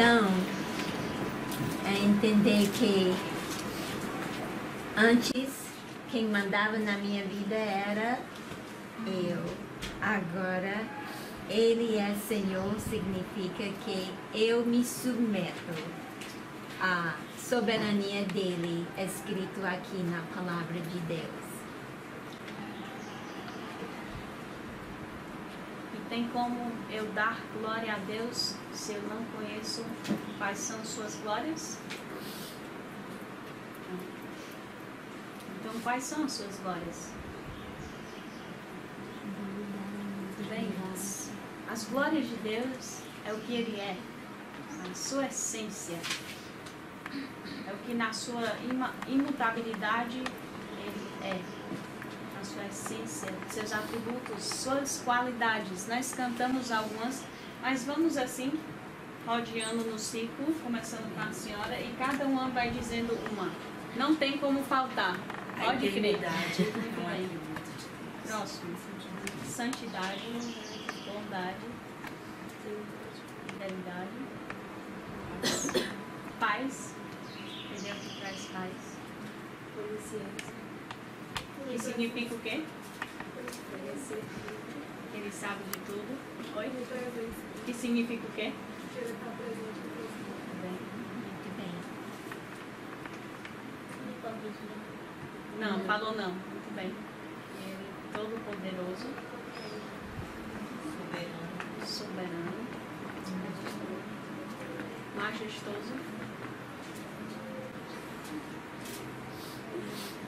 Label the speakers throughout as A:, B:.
A: Então, é entender que antes quem mandava na minha vida era eu. Agora, Ele é Senhor, significa que eu me submeto à soberania dele, escrito aqui na palavra de Deus.
B: E tem como eu dar glória a Deus se eu não conheço quais são suas glórias? Então, quais são as suas glórias? Bem, as glórias de Deus é o que Ele é, a sua essência. É o que na sua imutabilidade Ele é, na sua essência, seus atributos, suas qualidades. Nós cantamos algumas, mas vamos assim, rodeando no círculo, começando com a senhora, e cada uma vai dizendo uma. Não tem como faltar. Pode crer. Próximo. Santidade, bondade, fidelidade, paz. Ele é o que traz paz. Que significa o quê? Ele sabe de tudo. Oi? Que significa o quê?
A: Muito bem.
B: Não, falou não. Muito bem. Ele é todo poderoso. Soberano. Majestoso.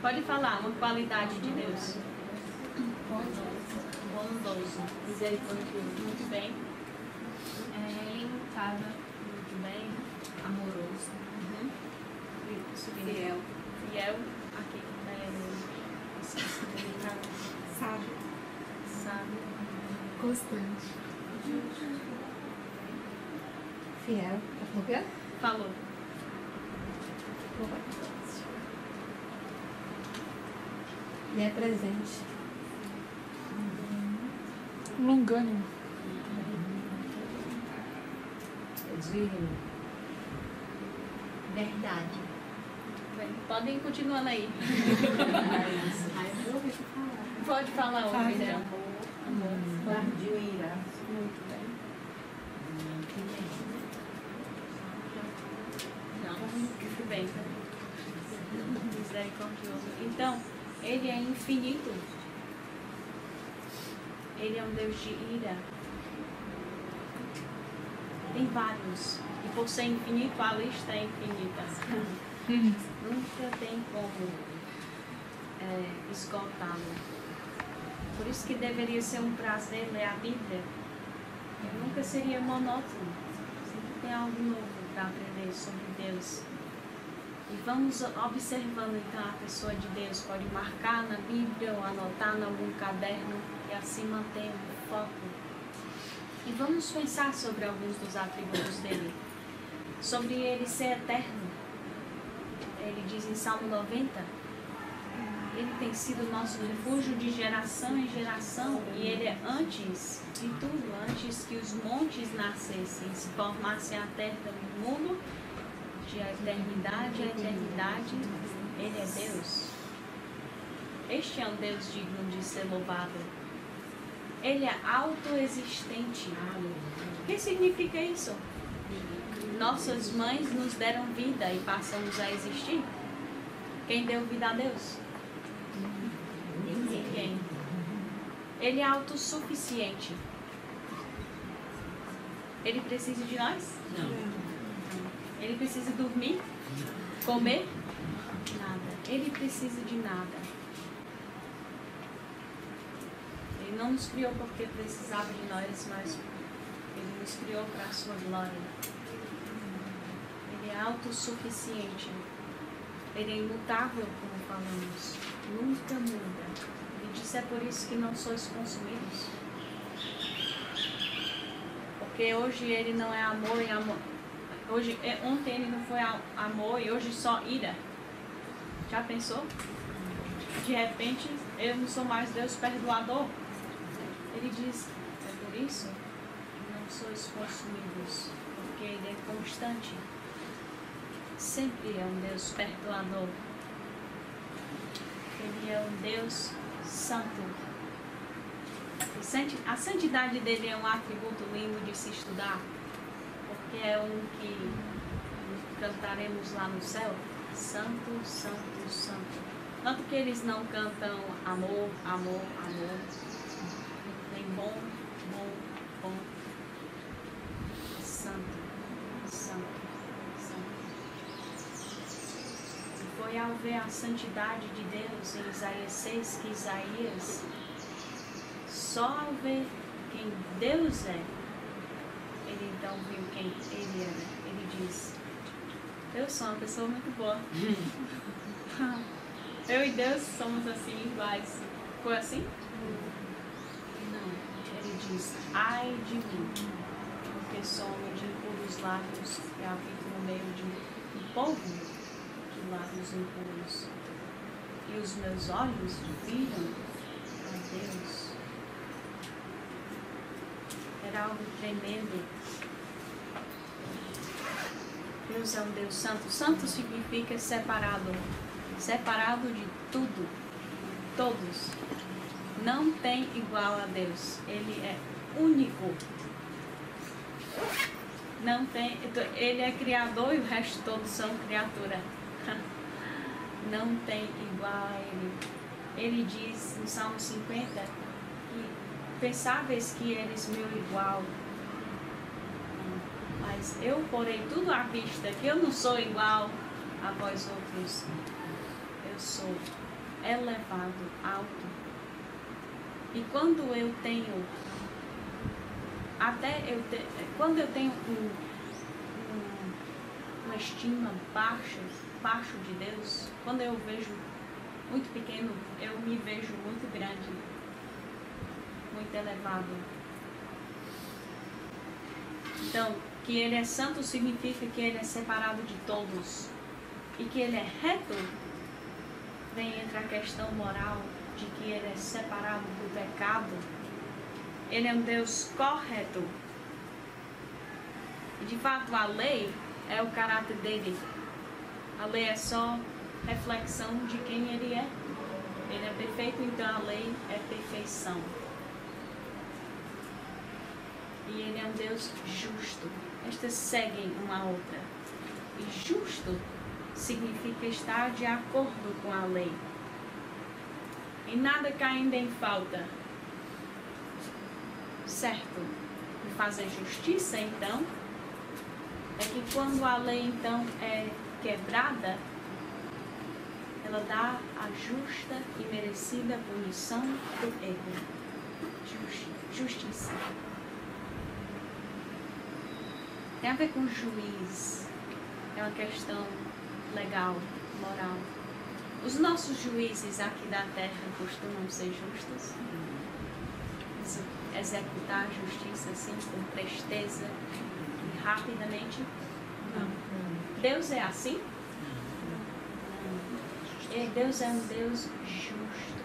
B: Pode falar uma qualidade de Deus. Bondoso.
C: Misericordioso.
B: Muito bem.
C: Imutável.
B: Muito bem.
C: Amoroso.
B: Fiel. Fiel. Aqui.
C: Sábio.
B: Sábio.
C: Constante.
A: Fiel. Tá falando?
B: Falou.
A: E é presente.
C: Longânimo.
A: Digno. Verdade.
B: Bem, podem continuando aí. Pode falar, William.
C: Guardião e ira.
B: Muito bem. Não, muito bem. Misericordioso. Então, Ele é infinito. Ele é um Deus de ira. Tem vários. E por ser infinito, a lista é infinita. Nunca tem como esgotá-lo. Por isso que deveria ser um prazer ler a Bíblia. Nunca seria monótono. Sempre tem algo novo para aprender sobre Deus. E vamos observando então a pessoa de Deus. Pode marcar na Bíblia ou anotar em algum caderno e assim manter o foco. E vamos pensar sobre alguns dos atributos dele. Sobre ele ser eterno. Ele diz em Salmo 90, Ele tem sido nosso refúgio de geração em geração, e Ele é antes de tudo, antes que os montes nascessem, se formassem a terra e o mundo, de eternidade a eternidade, Ele é Deus. Este é um Deus digno de ser louvado. Ele é autoexistente. O que significa isso? Nossas mães nos deram vida e passamos a existir. Quem deu vida a Deus? Ninguém. Ele é autossuficiente. Ele precisa de nós?
C: Não.
B: Ele precisa dormir? Comer? Nada. Ele precisa de nada. Ele não nos criou porque precisava de nós, mas Ele nos criou para a sua glória. Ele é autossuficiente. Ele é imutável, como falamos. Nunca muda. Ele disse: é por isso que não sois consumidos. Porque hoje Ele não é amor e amor. Ontem Ele não foi amor e hoje só ira. Já pensou? De repente, eu não sou mais Deus perdoador. Ele diz: é por isso que não sois consumidos. Porque Ele é constante. Sempre é um Deus perdoador. Ele é um Deus santo. A santidade dele é um atributo lindo de se estudar, porque é um que cantaremos lá no céu. Santo, santo, santo. Tanto que eles não cantam amor, amor, amor. Nem bom, bom, bom. Santo, santo, santo. E foi ao ver a santidade de Deus em Isaías 6 que Isaías, só ao ver quem Deus é, ele então viu quem ele era. Ele diz: eu sou uma pessoa muito boa. Eu e Deus somos assim, iguais. Foi assim? Não. Ele diz: ai de mim, porque sou homem de impuros lábios e habito no meio de um povo de lábios impuros. E os meus olhos viram a Deus. Era algo tremendo. Deus é um Deus santo. Santo significa separado. Separado de tudo. Todos. Não tem igual a Deus. Ele é único. Não tem. Ele é criador e o resto todos são criatura. Não tem igual a ele. Ele diz no Salmo 50 que pensáveis que eres meu igual, mas eu porei tudo à vista, que eu não sou igual a vós outros. Eu sou elevado, alto. E quando eu tenho, quando eu tenho uma estima baixo de Deus, quando eu vejo muito pequeno, eu me vejo muito grande, muito elevado. Então, que ele é santo significa que ele é separado de todos. E que ele é reto, vem entre a questão moral de que ele é separado do pecado. Ele é um Deus correto. E de fato a lei é o caráter dele. A lei é só reflexão de quem ele é. Ele é perfeito, então a lei é perfeição. E ele é um Deus justo. Estas seguem uma a outra. E justo significa estar de acordo com a lei. E nada caindo em falta. Certo? E fazer justiça, então, é que quando a lei, então, é quebrada, ela dá a justa e merecida punição do erro. Justiça. Tem a ver com juiz. É uma questão legal, moral. Os nossos juízes aqui da terra costumam ser justos. Executar a justiça assim, com presteza e rapidamente. Não. Deus é assim? Deus é um Deus justo.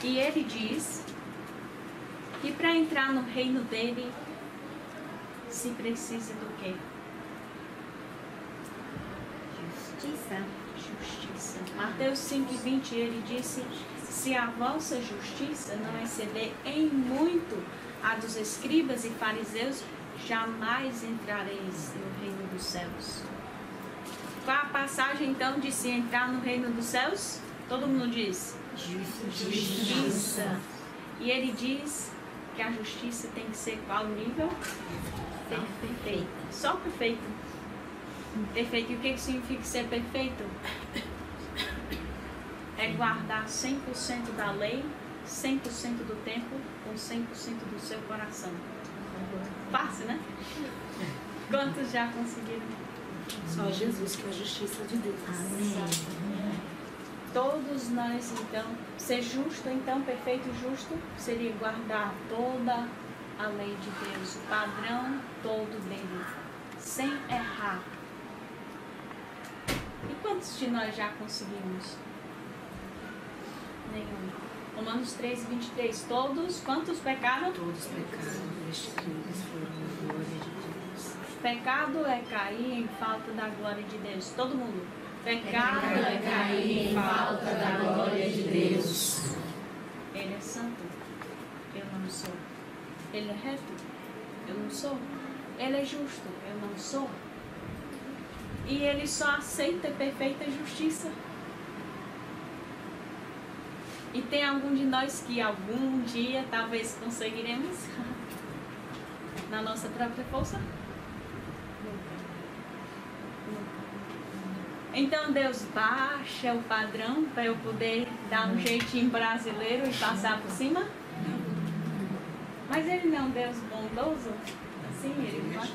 B: E ele diz que para entrar no reino dele se precisa do quê? Justiça. Mateus 5,20, ele disse: se a vossa justiça não exceder em muito a dos escribas e fariseus, jamais entrareis no reino dos céus. Qual a passagem então de se entrar no reino dos céus? Todo mundo diz: justiça. E ele diz que a justiça tem que ser qual nível? Perfeito. Só perfeito. Perfeito. E o que significa ser perfeito? É guardar 100% da lei, 100% do tempo, com 100% do seu coração. Fácil, né? Quantos já conseguiram?
C: Só Jesus, que é a justiça de Deus.
A: Amém.
B: Todos nós, então, ser justo, então, perfeito e justo, seria guardar toda a lei de Deus, o padrão todo dele, sem errar. E quantos de nós já conseguimos? Nenhum. Romanos 3, 23. Todos, quantos pecaram?
C: Todos pecaram, destituídos foram da glória de Deus.
B: Pecado é cair em falta da glória de Deus. Todo mundo.
A: Pecado é cair em falta da glória de Deus.
B: Ele é santo, eu não sou. Ele é reto, eu não sou. Ele é justo, eu não sou. E ele só aceita perfeita justiça. E tem algum de nós que algum dia talvez conseguiremos na nossa própria força? Então Deus baixa o padrão para eu poder dar um jeitinho brasileiro e passar por cima? Mas Ele não é um Deus bondoso? Assim, Ele vai.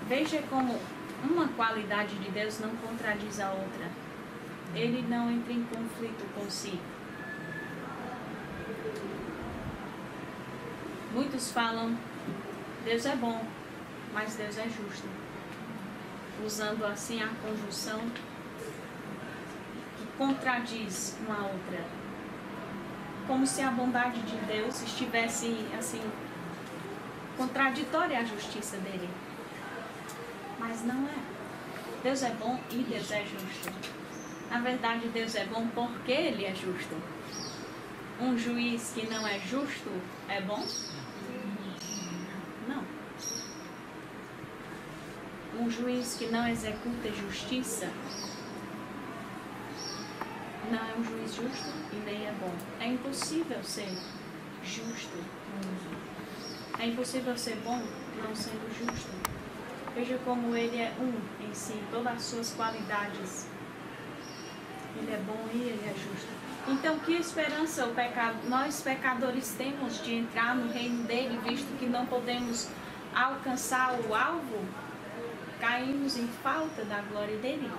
B: Veja como uma qualidade de Deus não contradiz a outra. Ele não entra em conflito com si. Muitos falam, Deus é bom, mas Deus é justo. Usando assim a conjunção que contradiz uma outra. Como se a bondade de Deus estivesse assim contraditória à justiça dele. Mas não é. Deus é bom e Deus é justo. Na verdade, Deus é bom porque Ele é justo. Um juiz que não é justo é bom? Não. Um juiz que não executa justiça não é um juiz justo e nem é bom. É impossível ser justo. É impossível ser bom não sendo justo. Veja como Ele é um em si, todas as suas qualidades. Ele é bom e Ele é justo. Então, que esperança nós pecadores temos de entrar no reino dele, visto que não podemos alcançar o alvo? Caímos em falta da glória dele.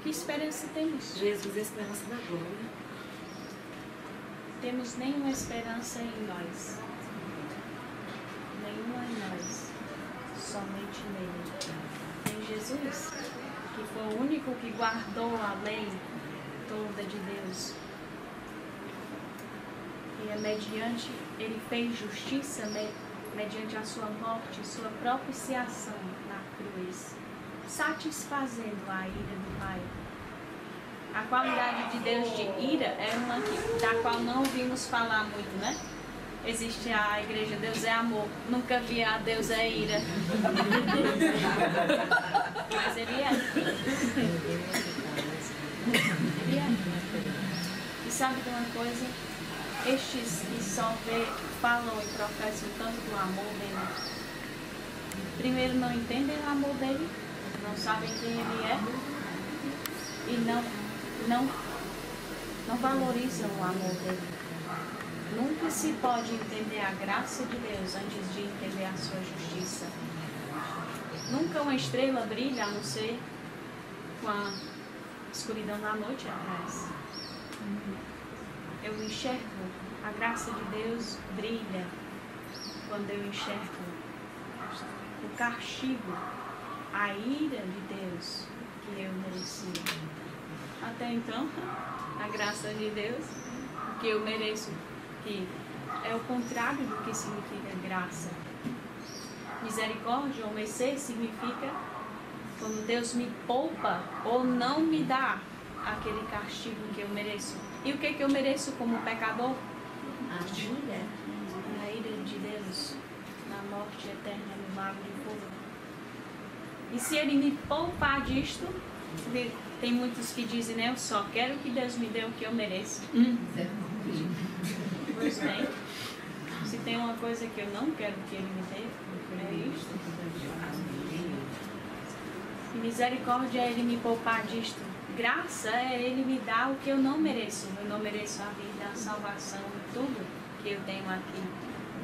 B: Que esperança temos?
C: Jesus é a esperança da glória.
B: Temos nenhuma esperança em nós. Nenhuma em nós. Somente nele. Em Jesus, que foi o único que guardou a lei toda de Deus. E é mediante, ele fez justiça mediante a sua morte, sua propiciação na cruz, satisfazendo a ira do Pai. A qualidade de Deus de ira é uma da qual não ouvimos falar muito, né? Existe a igreja Deus é amor. Nunca vi a Deus é ira. Mas ele é. Ele é. E sabe de uma coisa? Estes que só falam e professam tanto do amor dele, primeiro não entendem o amor dele, não sabem quem ele é e não valorizam o amor dele. Nunca se pode entender a graça de Deus antes de entender a sua justiça. Nunca uma estrela brilha a não ser com a escuridão da noite atrás. Eu enxergo, a graça de Deus brilha quando eu enxergo o castigo, a ira de Deus que eu merecia. Até então, a graça de Deus que eu mereço, que é o contrário do que significa graça. Misericórdia ou mercê significa quando Deus me poupa ou não me dá aquele castigo que eu mereço. E o que eu mereço como pecador?
A: A ira.
B: A ira de Deus, na morte eterna no lago de fogo. E se Ele me poupar disto, tem muitos que dizem, né, eu só quero que Deus me dê o que eu mereço. Pois bem, se tem uma coisa que eu não quero que Ele me dê, é isto. E misericórdia é Ele me poupar disto. Graça é Ele me dar o que eu não mereço. Eu não mereço a vida, a salvação e tudo que eu tenho aqui,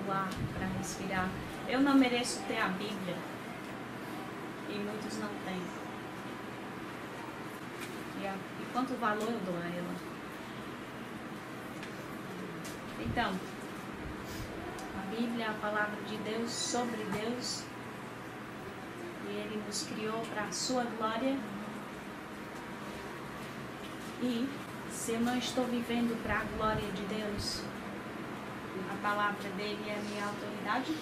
B: o ar para respirar. Eu não mereço ter a Bíblia. E muitos não têm. E quanto valor eu dou a ela? Então, a Bíblia é a palavra de Deus sobre Deus. E Ele nos criou para a sua glória. E se eu não estou vivendo para a glória de Deus, a palavra dele é a minha autoridade?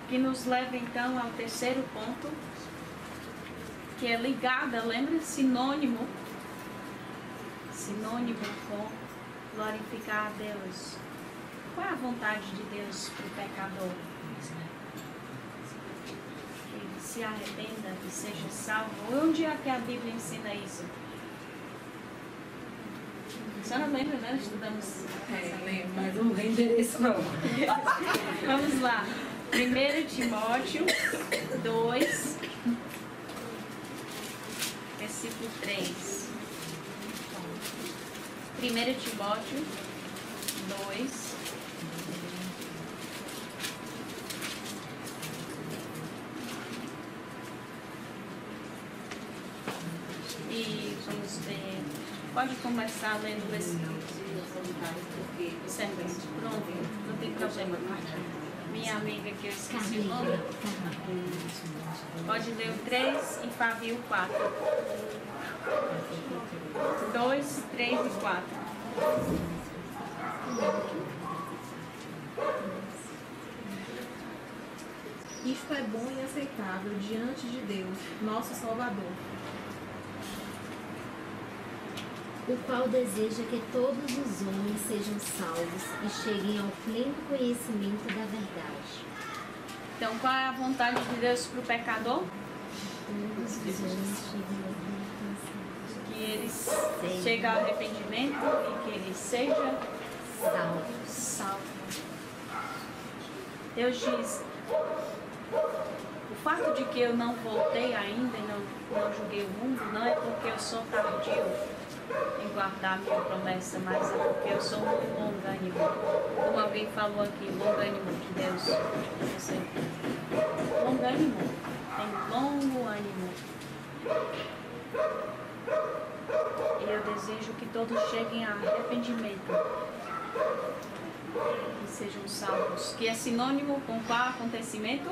B: Que nos leva então ao terceiro ponto, que é ligada, lembra? Sinônimo com glorificar a Deus. Qual é a vontade de Deus para o pecador? Que ele se arrependa e seja salvo. Onde é que a Bíblia ensina isso? A senhora lembra, né? Estudamos.
C: Lembro, mas não lembro endereço não.
B: Vamos lá. 1 Timóteo 2, versículo 3. 1 Timóteo 2. E vamos ver. Pode começar lendo o versículo. Certo. Pronto, não tem problema. Minha amiga que eu esqueci o nome. Pode ler o 3 e Fábio o 4. 2, 3 e 4.
D: Isto é bom e aceitável diante de Deus, nosso Salvador,
E: o qual deseja que todos os homens sejam salvos e cheguem ao pleno conhecimento da verdade.
B: Então, qual é a vontade de Deus para o pecador?
E: Todos os homens cheguem ao pleno conhecimento.
B: Que ele chegue ao arrependimento e que ele seja salvo. Deus diz, o fato de que eu não voltei ainda e não julguei o mundo não é porque eu sou tardio em guardar minha promessa, mas é porque eu sou muito longânimo. Como alguém falou aqui, longânimo de Deus. Você, longânimo, tem longo ânimo. E eu desejo que todos cheguem a arrependimento e sejam salvos. Que é sinônimo com qual acontecimento?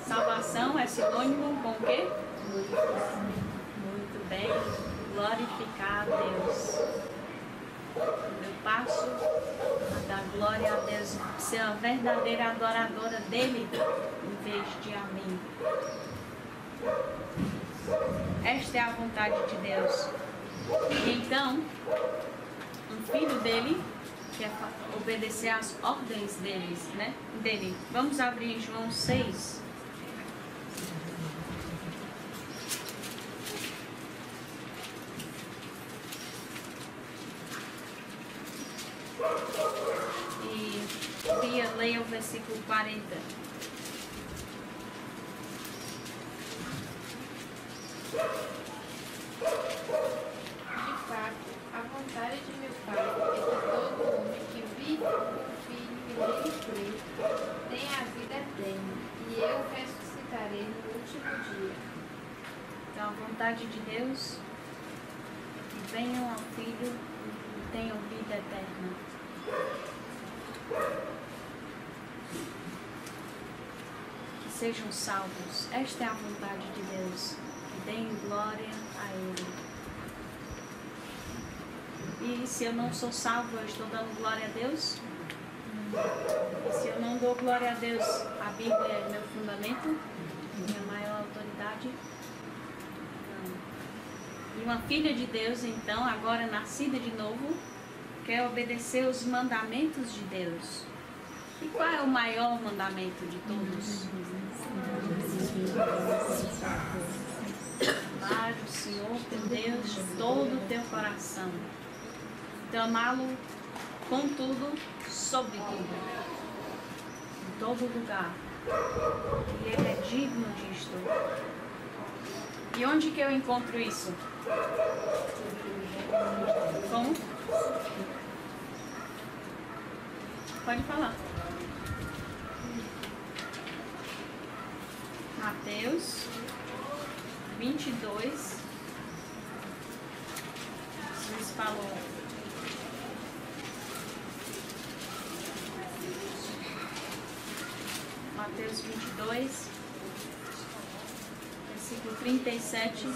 B: Salvação é sinônimo com o quê? Muito bem. Glorificar a Deus. Eu passo a dar glória a Deus, ser uma verdadeira adoradora dele em vez de a mim. Esta é a vontade de Deus. E então, um filho dele quer obedecer às ordens dele. Vamos abrir João 6. E leia o versículo 40.
F: De fato, a vontade de meu Pai é que todo homem que vive o Filho e nele crê tenha a vida eterna, e eu o ressuscitarei no último dia.
B: Então, a vontade de Deus é que venham ao Filho e tenham vida eterna. Que sejam salvos. Esta é a vontade de Deus. Que deem glória a Ele. E se eu não sou salvo, eu estou dando glória a Deus? E se eu não dou glória a Deus, a Bíblia é meu fundamento? Minha maior autoridade? Não. E uma filha de Deus, então, agora nascida de novo, quer obedecer os mandamentos de Deus. E qual é o maior mandamento de todos? Amar o Senhor teu Deus de todo o teu coração. Então, amá-lo com tudo, sobre tudo, em todo lugar. E Ele é digno disto. E onde que eu encontro isso? Como? Pode falar. Mateus 22. Jesus falou. Mateus 22, versículo 37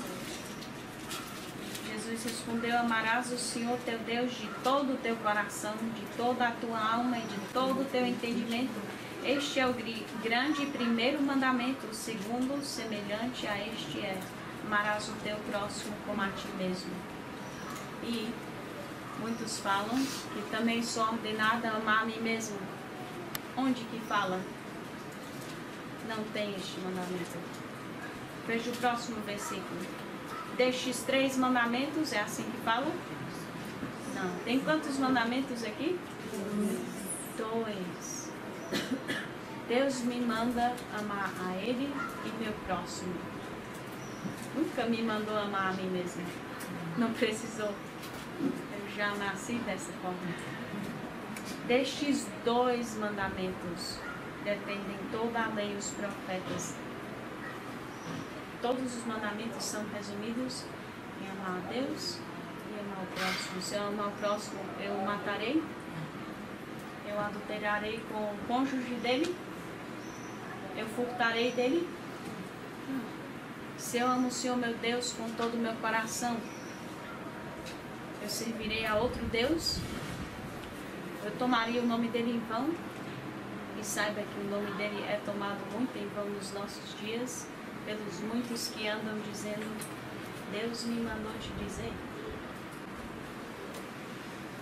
B: Jesus respondeu: amarás o Senhor teu Deus de todo o teu coração, de toda a tua alma e de todo o teu entendimento. Este é o grande e primeiro mandamento. O segundo, semelhante a este, é: amarás o teu próximo como a ti mesmo. E muitos falam que também sou ordenada a amar a mim mesmo. Onde que fala? Não tem este mandamento. Veja o próximo versículo. Destes 3 mandamentos, é assim que fala? Não. Tem quantos mandamentos aqui? 2. Deus me manda amar a Ele e meu próximo. Nunca me mandou amar a mim mesmo. Não precisou. Eu já nasci dessa forma. Destes 2 mandamentos dependem toda a lei e os profetas. Todos os mandamentos são resumidos em amar a Deus e amar o próximo. Se eu amar o próximo, eu o matarei, eu adulterarei com o cônjuge dele, eu furtarei dele. Se eu amo o Senhor meu Deus com todo o meu coração, eu servirei a outro Deus, eu tomaria o nome dele em vão. E saiba que o nome dele é tomado muito em vão nos nossos dias, pelos muitos que andam dizendo: Deus me mandou te dizer.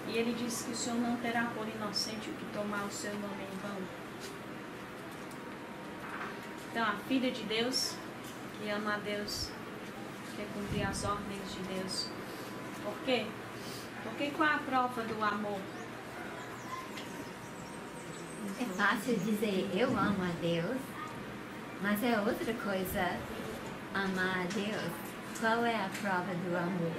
B: E ele disse que o Senhor não terá por inocente o que tomar o seu nome em vão. Então, a filha de Deus, que ama a Deus, quer cumprir as ordens de Deus. Por quê? Porque qual é a prova do amor?
A: É fácil dizer eu amo a Deus, mas é outra coisa amar a Deus. Qual é a prova do amor?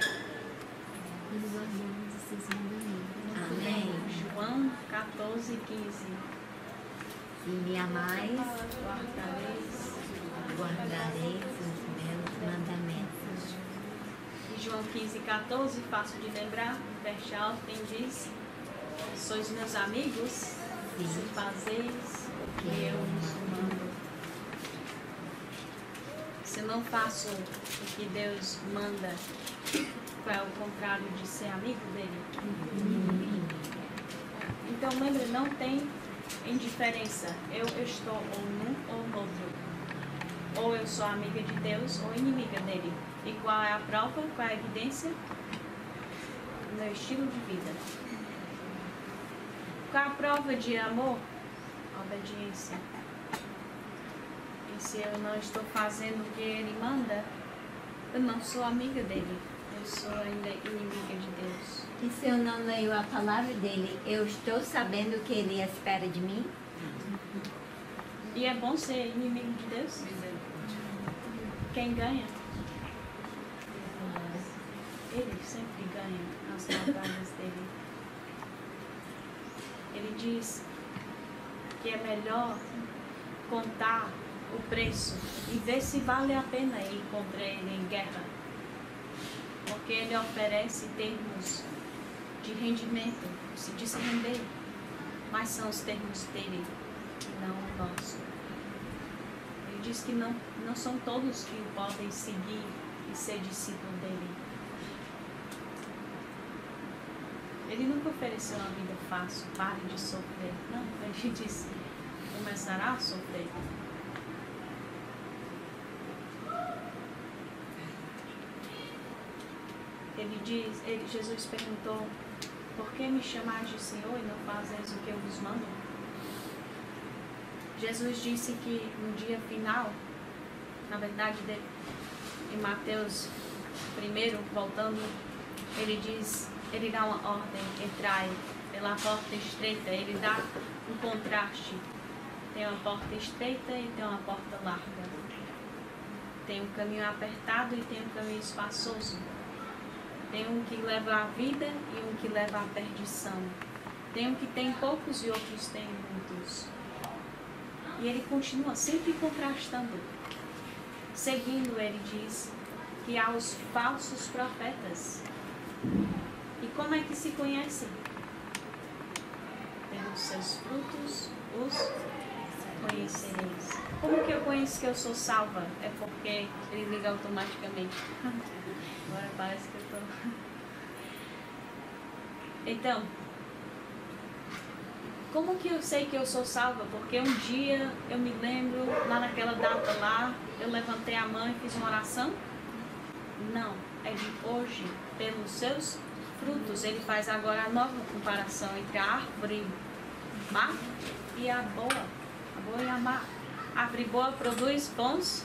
E: Nós guardamos os seus mandamentos.
A: Amém.
B: João 14:15.
A: Se me amais,
B: Guardareis.
A: guardareis os meus mandamentos.
B: E João 15:14, fácil de lembrar, fecha alto, diz: sois meus amigos, se fazeis o que eu vos mando. Se eu não faço o que Deus manda, qual é o contrário de ser amigo dele? Então lembra, não tem indiferença. Eu estou ou num ou no outro. Ou eu sou amiga de Deus ou inimiga dele. E qual é a prova? Qual é a evidência? O meu estilo de vida. Qual é a prova de amor? Obediência. E se eu não estou fazendo o que ele manda, eu não sou amiga dele. Eu sou ainda inimiga de Deus.
A: E se eu não leio a palavra dele, eu estou sabendo o que ele espera de mim?
B: E é bom ser inimigo de Deus? Quem ganha? Ele sempre ganha as batalhas dele. Ele diz que é melhor contar o preço e ver se vale a pena ir contra ele em guerra. Porque ele oferece termos de rendimento, de se render. Mas são os termos dele, não o nosso. Ele diz que não são todos que o podem seguir e ser discípulo dele. Ele nunca ofereceu uma vida fácil, pare de sofrer. Não, ele disse, começará a sofrer. Ele diz, Jesus perguntou: por que me chamais de Senhor e não fazeis o que eu vos mando? Jesus disse que no dia final, na verdade, em Mateus 1, voltando, ele diz, ele dá uma ordem: entrai pela porta estreita. Ele dá um contraste. Tem uma porta estreita e tem uma porta larga. Tem um caminho apertado e tem um caminho espaçoso. Tem um que leva à vida e um que leva à perdição. Tem um que tem poucos e outros têm muitos. E ele continua sempre contrastando. Seguindo, ele diz que há os falsos profetas. E como é que se conhecem? Pelos seus frutos os conhecereis. Como que eu conheço que eu sou salva? É porque ele liga automaticamente. Agora parece que eu tô... Então, como que eu sei que eu sou salva? Porque um dia eu me lembro, lá naquela data lá, eu levantei a mão e fiz uma oração? Não, é de hoje, pelos seus frutos. Ele faz agora a nova comparação entre a árvore má e a boa e a má. A árvore boa produz bons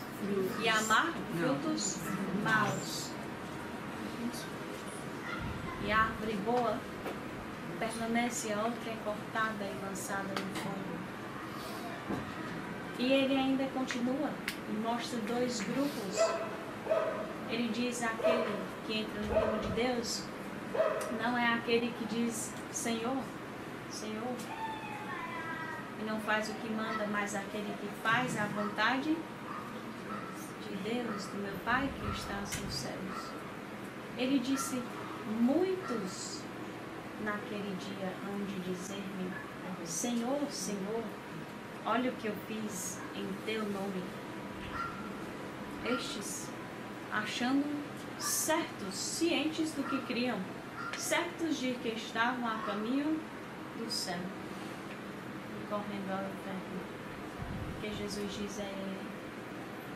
B: e a má frutos maus. E a árvore boa permanece, a outra é cortada e lançada no fogo. E ele ainda continua e mostra dois grupos. Ele diz: aquele que entra no reino de Deus não é aquele que diz Senhor, Senhor, e não faz o que manda, mas aquele que faz a vontade de Deus, do meu Pai que está nos céus. Ele disse: muitos naquele dia hão de dizer-me: Senhor, Senhor, olha o que eu fiz em teu nome. Estes, achando certos, cientes do que criam, certos de que estavam a caminho do céu, correndo ao inferno. Porque Jesus diz a ele: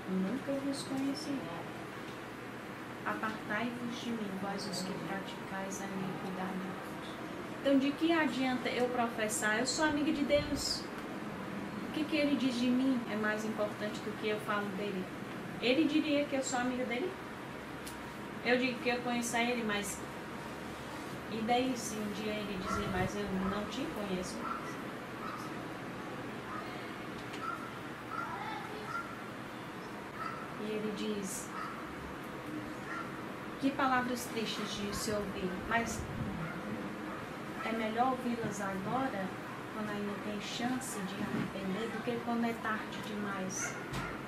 B: nunca vos conheci. Apartai-vos de mim, vós os que praticais a iniquidade. Então, de que adianta eu professar? Eu sou amiga de Deus. O que ele diz de mim é mais importante do que eu falo dele. Ele diria que eu sou amiga dele? Eu digo que eu conheço a ele, mas... E daí se um dia ele dizer: mas eu não te conheço? E ele diz: que palavras tristes de se ouvir, mas é melhor ouvi-las agora, quando ainda tem chance de arrepender, do que quando é tarde demais.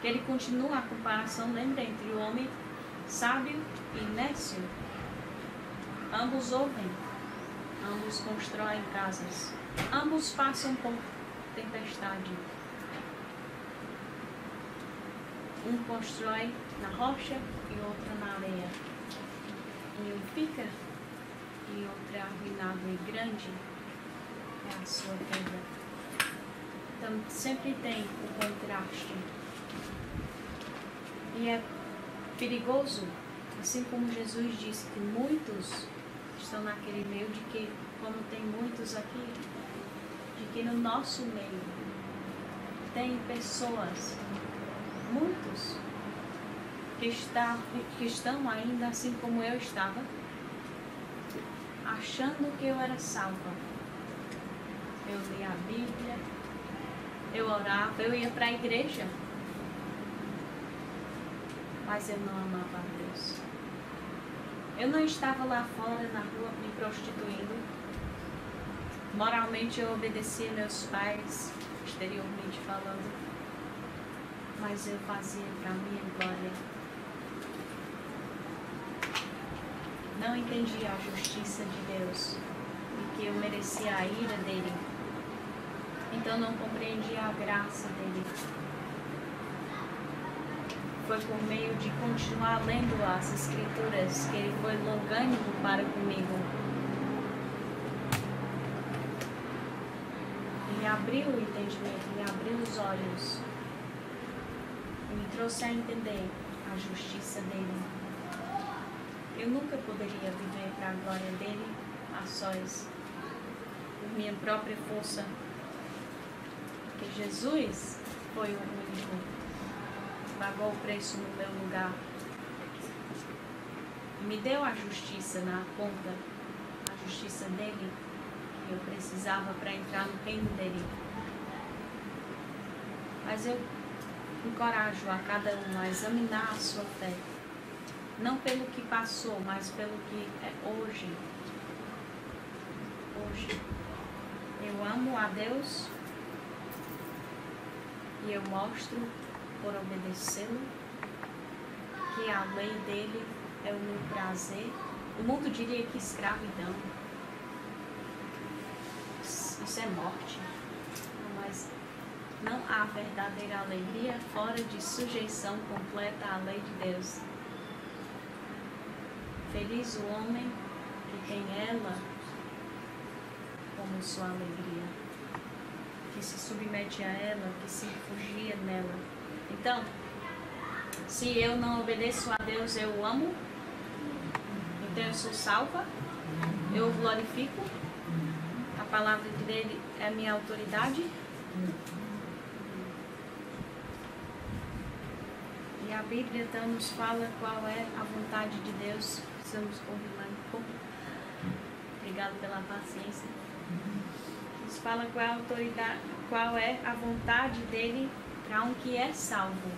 B: Que ele continua a comparação, lembra, entre o homem sábio e nécio. Ambos ouvem, ambos constroem casas, ambos passam por tempestade. Um constrói na rocha e outro na areia. E um fica e outro é arruinado, e grande é a sua queda. Então sempre tem o contraste. E é perigoso, assim como Jesus disse que muitos estão naquele meio, de que, como tem muitos aqui, de que no nosso meio tem pessoas, muitos, que estão ainda assim como eu estava, achando que eu era salva. Eu lia a Bíblia, eu orava, eu ia para a igreja, mas eu não amava a Deus. Eu não estava lá fora na rua me prostituindo. Moralmente eu obedecia meus pais, exteriormente falando, mas eu fazia para a minha glória. Não entendia a justiça de Deus e que eu merecia a ira dele. Então não compreendia a graça dele. Foi por meio de continuar lendo as Escrituras que ele foi longânimo para comigo. Ele abriu o entendimento, me abriu os olhos e me trouxe a entender a justiça dele. Eu nunca poderia viver para a glória dele a sós, por minha própria força, porque Jesus foi o único. Pagou o preço no meu lugar. Me deu a justiça na conta, a justiça dele, que eu precisava para entrar no reino dele. Mas eu encorajo a cada um a examinar a sua fé, não pelo que passou, mas pelo que é hoje. Hoje. Eu amo a Deus e eu mostro, por obedecê-lo, que a lei dele é o meu prazer. O mundo diria que escravidão, isso é morte, mas não há verdadeira alegria fora de sujeição completa à lei de Deus. Feliz o homem que tem ela como sua alegria, que se submete a ela, que se refugia nela. Então, se eu não obedeço a Deus, eu o amo, então eu sou salva, eu o glorifico, a palavra dele é a minha autoridade. E a Bíblia então nos fala qual é a vontade de Deus. Precisamos ouvir mais um pouco. Obrigado pela paciência. Nos fala qual é a autoridade, qual é a vontade dele para um que é salvo.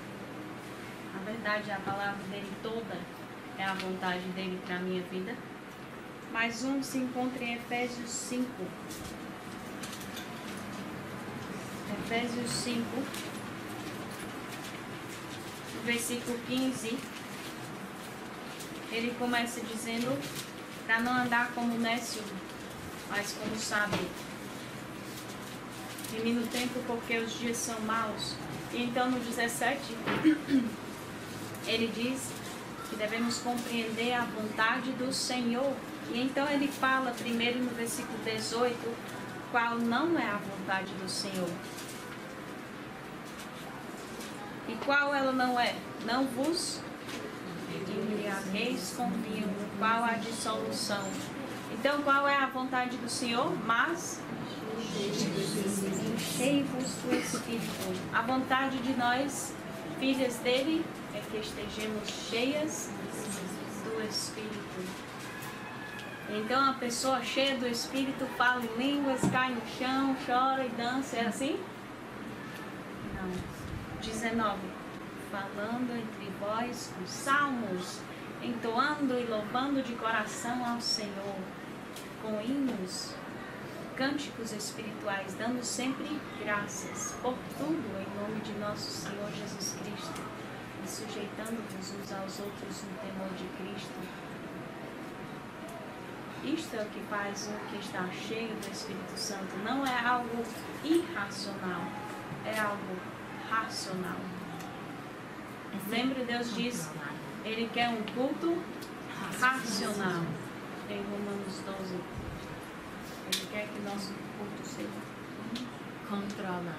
B: Na verdade, a palavra dele toda é a vontade dele para a minha vida. Mas um se encontra em Efésios 5. Efésios 5, no versículo 15, ele começa dizendo para não andar como nécio, mas como sábio. Termina o tempo porque os dias são maus. E então no 17, ele diz que devemos compreender a vontade do Senhor. E então ele fala primeiro no versículo 18, qual não é a vontade do Senhor. E qual ela não é? Não vos embriagueis com vinho, no qual há dissolução. Então qual é a vontade do Senhor? Mas enchei-vos do Espírito. A vontade de nós, filhas dele, é que estejamos cheias do Espírito. Então a pessoa cheia do Espírito fala em línguas, cai no chão, chora e dança, é assim? Não. 19. Falando entre vós com salmos, entoando e louvando de coração ao Senhor, com hinos, cânticos espirituais, dando sempre graças por tudo em nome de nosso Senhor Jesus Cristo, e sujeitando-vos uns aos outros no temor de Cristo. Isto é o que faz um que está cheio do Espírito Santo. Não é algo irracional, é algo racional. Lembra, Deus diz, Ele quer um culto racional. Em Romanos 12. Ele quer que nosso culto seja
A: controlado.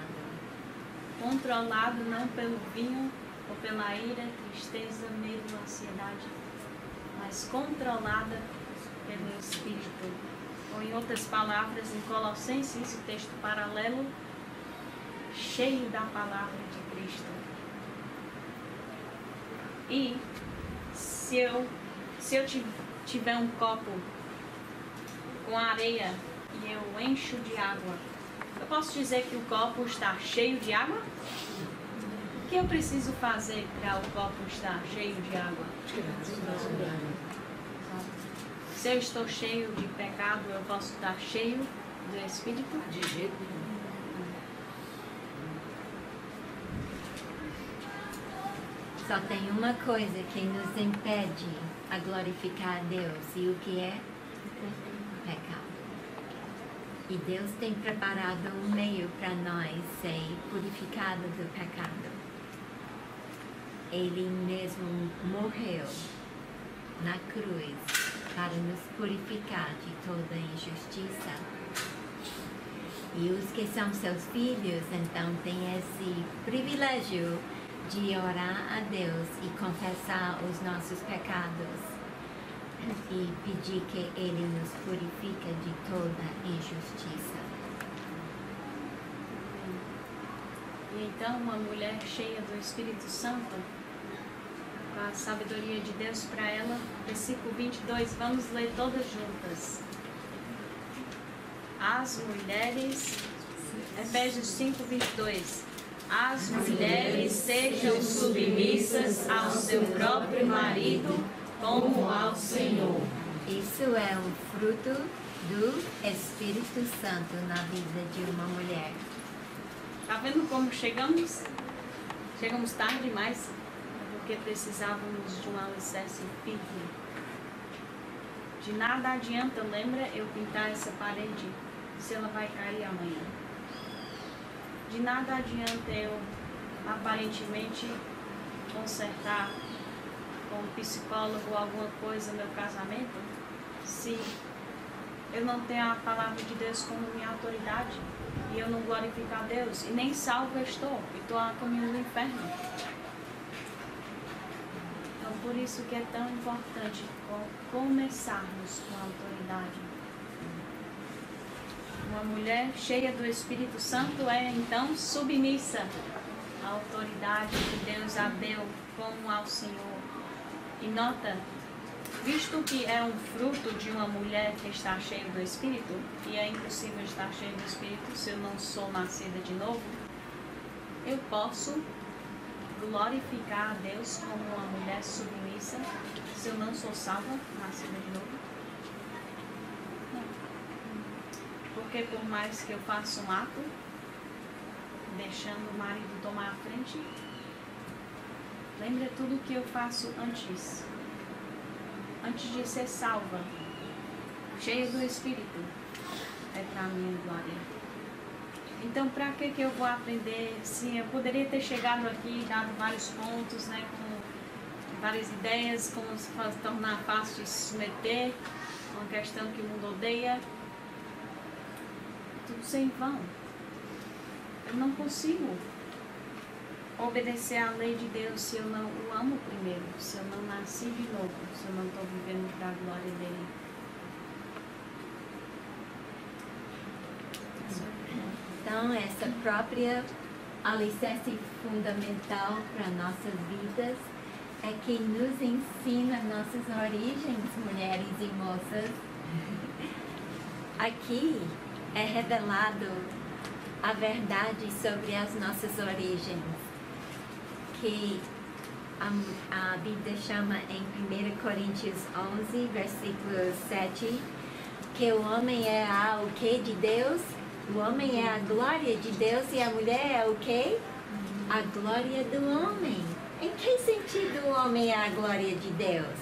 B: Controlado não pelo vinho ou pela ira, tristeza, medo, ansiedade, mas controlada pelo Espírito. Ou em outras palavras, em Colossenses, o texto paralelo, cheio da palavra de Cristo. E se eu tiver um copo com areia e eu encho de água, eu posso dizer que o copo está cheio de água? O que eu preciso fazer para o copo estar cheio de água? Se eu estou cheio de pecado, eu posso estar cheio do Espírito?
C: De jeito nenhum.
A: Só tem uma coisa que nos impede a glorificar a Deus, e o que é? Pecado. E Deus tem preparado um meio para nós ser purificados do pecado. Ele mesmo morreu na cruz para nos purificar de toda injustiça. E os que são seus filhos, então, têm esse privilégio de orar a Deus e confessar os nossos pecados e pedir que Ele nos purifique de toda injustiça.
B: E então uma mulher cheia do Espírito Santo, com a sabedoria de Deus para ela, versículo 22, vamos ler todas juntas. As mulheres, Efésios 5, 22. As mulheres sejam submissas ao seu próprio marido, como ao Senhor.
A: Isso é um fruto do Espírito Santo na vida de uma mulher.
B: Tá vendo como chegamos? Chegamos tarde demais, porque precisávamos de um alicerce firme. De nada adianta, lembra, eu pintar essa parede se ela vai cair amanhã. De nada adianta eu aparentemente consertar com um psicólogo ou alguma coisa meu casamento se eu não tenho a palavra de Deus como minha autoridade e eu não glorificar a Deus e nem salvo eu estou e estou a caminho do inferno. Então por isso que é tão importante começarmos com a autoridade. Uma mulher cheia do Espírito Santo é então submissa à autoridade que Deus a deu como ao Senhor. E nota, visto que é um fruto de uma mulher que está cheia do Espírito, e é impossível estar cheia do Espírito se eu não sou nascida de novo, eu posso glorificar a Deus como uma mulher submissa se eu não sou salva, nascida de novo? Não. Porque por mais que eu faça um ato, deixando o marido tomar a frente, lembra tudo que eu faço antes de ser salva, cheia do Espírito, é para a minha glória. Então, para que eu vou aprender? Sim, eu poderia ter chegado aqui e dado vários pontos, né, com várias ideias, como se tornar fácil de se submeter, uma questão que o mundo odeia. Tudo sem vão. Eu não consigo obedecer à lei de Deus se eu não o amo primeiro, se eu não nasci de novo, se eu não estou vivendo para a glória dele.
A: Então, essa própria alicerce fundamental para nossas vidas é que nos ensina nossas origens, mulheres e moças. Aqui é revelado a verdade sobre as nossas origens, que a Bíblia chama em 1 Coríntios 11, versículo 7, que o homem é o que de Deus? O homem é a glória de Deus e a mulher é o que? A glória do homem. Em que sentido o homem é a glória de Deus?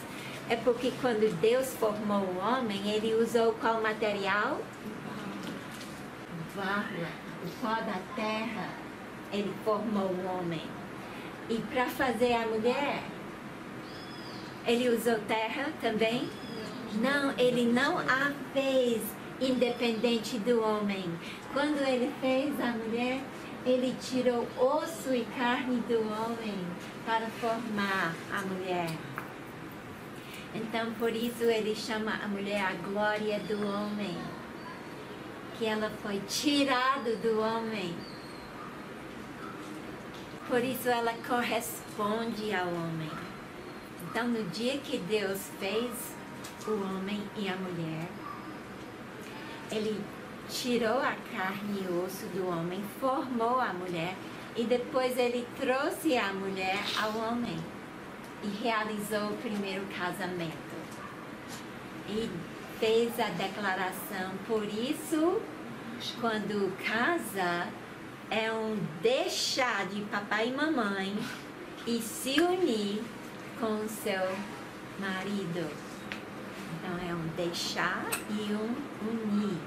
A: É porque quando Deus formou o homem, ele usou qual material? Barro, o pó da terra. Ele formou o homem. E para fazer a mulher, ele usou terra também? Não, ele não a fez independente do homem. Quando ele fez a mulher, ele tirou osso e carne do homem para formar a mulher. Então, por isso ele chama a mulher a glória do homem, que ela foi tirada do homem. Por isso ela corresponde ao homem. Então, no dia que Deus fez o homem e a mulher, ele tirou a carne e osso do homem, formou a mulher e depois ele trouxe a mulher ao homem e realizou o primeiro casamento. E fez a declaração. Por isso, quando casa, é um deixar de papai e mamãe e se unir com o seu marido. Então é um deixar e um unir.